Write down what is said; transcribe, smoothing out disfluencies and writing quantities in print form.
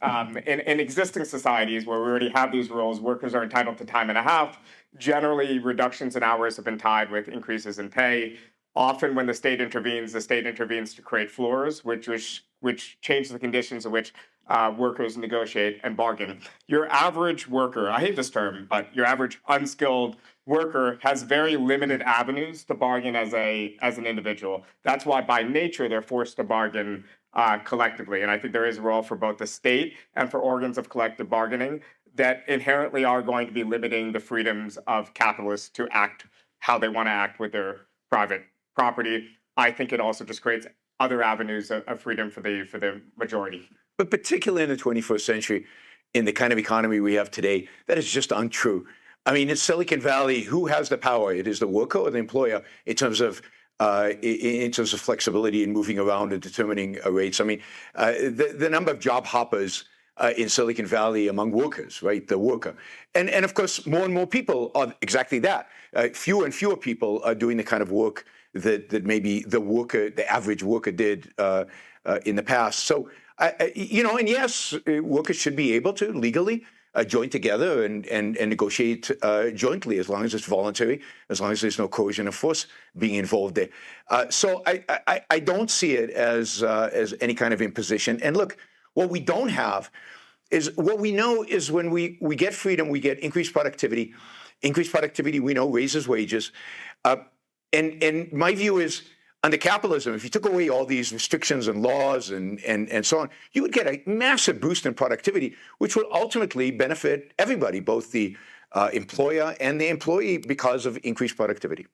in existing societies where we already have these rules, workers are entitled to time and a half. Generally, reductions in hours have been tied with increases in pay. Often, when the state intervenes to create floors, which change the conditions in which workers negotiate and bargain. Your average worker, I hate this term, but your average unskilled worker has very limited avenues to bargain as an individual. That's why, by nature, they're forced to bargain collectively. And I think there is a role for both the state and for organs of collective bargaining that inherently are going to be limiting the freedoms of capitalists to act how they want to act with their private property. I think it also just creates other avenues of freedom for the majority. But particularly in the 21st century, in the kind of economy we have today, that is just untrue. I mean, in Silicon Valley, who has the power? It is the worker or the employer in terms of flexibility in moving around and determining rates. I mean, the number of job hoppers in Silicon Valley among workers, right? The worker. And of course, more and more people are exactly that. Fewer and fewer people are doing the kind of work that maybe the average worker did in the past. So, and yes, workers should be able to legally join together and negotiate jointly, as long as it's voluntary, as long as there's no coercion of force being involved there. So I don't see it as any kind of imposition. And look, what we don't have is, what we know is, when we get freedom, we get increased productivity. Increased productivity, we know, raises wages. And my view is, under capitalism, if you took away all these restrictions and laws and so on, you would get a massive boost in productivity, which would ultimately benefit everybody, both the employer and the employee, because of increased productivity.